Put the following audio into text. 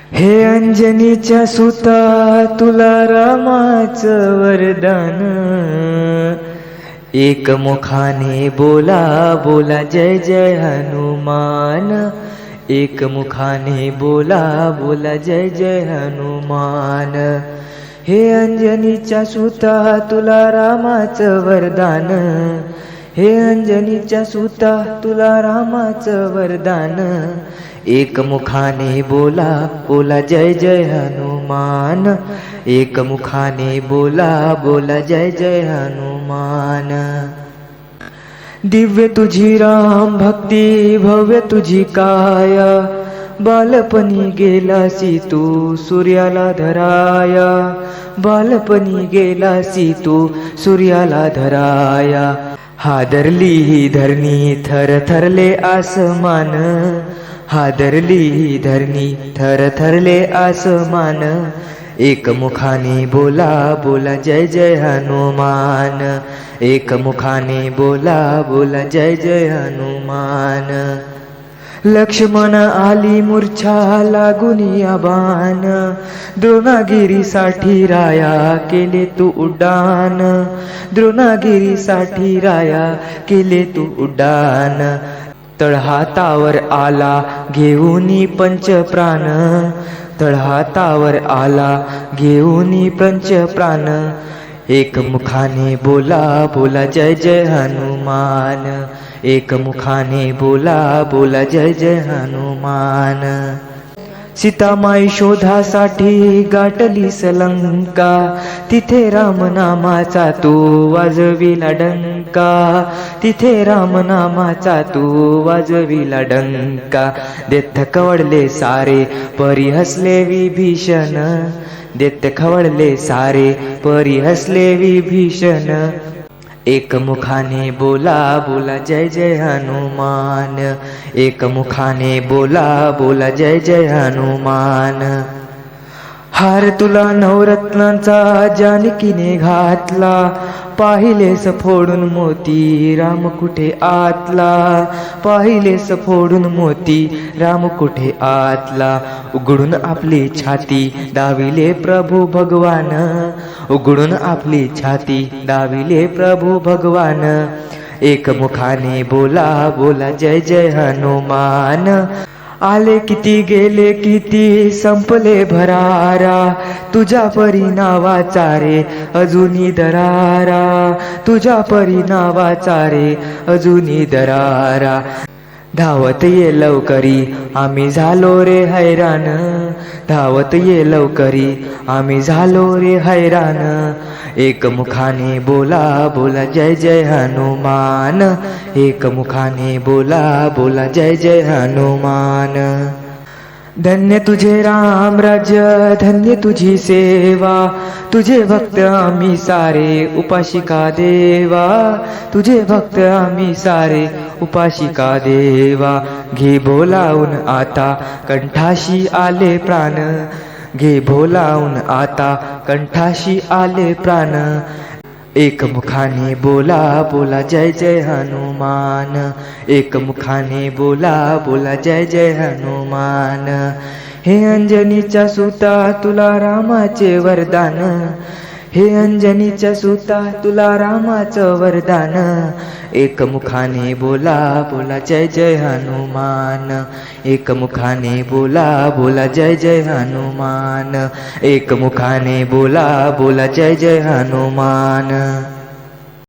हे अंजनीच्या सुता तुला रामाचं वरदान, एकमुखाने बोला बोला जय जय हनुमान, एकमुखाने बोला बोला जय जय हनुमान। हे अंजनीच्या सुता तुला रामाचं वरदान, हे अंजनीच्या सुता तुला रामाचं वरदान, एकमुखाने बोला बोला जय जय हनुमान, एकमुखाने बोला बोला जय जय हनुमान। दिव्य तुझी राम भक्ती भव्य तुझी काया, बालपणी गेलासी तू सूर्याला धराया, बालपणी गेलासी तू सूर्याला धराया। हादरली ही धरणी थर थरले आसमान, हादरली ही धरणी थर थरले आसमान, एकमुखाने बोला बोला जय जय हनुमान, एकमुखाने बोला बोला जय जय हनुमान। लक्ष्मण आली मूर्छा लागुनिया बाण, द्रोणागिरीसाठी राया केले तू उड्डाण, द्रोणागिरीसाठी राया केले तू उड्डाण। तळहातावर आला घेऊनी पंचप्राण, तळहातावर आला घेऊनी पंचप्राण, एकमुखाने बोला बोला जय जय हनुमान, एकमुखाने बोला बोला जय जय हनुमान। सीतामाई शोधासाठी गाठली लंका, तिथे रामनामाचा तू वाजविला डंका, तिथे रामनामाचा तू वाजविला डंका। देत खवळले सारे परी हसले विभीषण, देत खवळले सारे परी हसले विभीषण, एकमुखाने बोला बोला जय जय हनुमान, एकमुखाने बोला बोला जय जय हनुमान। हार तुला नवरत्नांचा जानकीने घातला, पाहिलेस फोडून मोती राम कुठे आतला, पाहिलेस फोडून मोती राम कुठे आतला। उघडून आपली छाती दाविले प्रभू भगवान, उघडून आपली छाती दाविले प्रभू भगवान, एकमुखाने बोला बोला जय जय हनुमान। आले किती गेले किती संपले भरारा, तुझ्या परी नावाचा रे अजूनी दरारा, तुझ्या परी नावाचा रे अजूनी दरारा। धावत ये लवकरी आम्ही झालो रे हैराण, धावत ये लवकरी आम्ही झालो रे हैराण, एकमुखाने बोला बोला जय जय हनुमान, एकमुखाने बोला बोला जय जय हनुमान। धन्य तुझे राम राज्य धन्य तुझी सेवा, तुझे भक्त आम्ही सारे उपाशिका देवा, तुझे भक्त आम्ही सारे उपाशिका देवा। घे बोलावून आता कंठाशी आले प्राण, घे बोलावून आता कंठाशी आले प्राण, एकमुखाने बोला बोला जय जय हनुमान, एकमुखाने बोला बोला जय जय हनुमान। हे अंजनीच्या सुता तुला रामाचे वरदान, हे अंजनीच्या सुता तुला रामाचं वरदान, एकमुखाने बोला बोला जय जय हनुमान, एकमुखाने बोला बोला जय जय हनुमान, एकमुखाने बोला बोला जय जय हनुमान।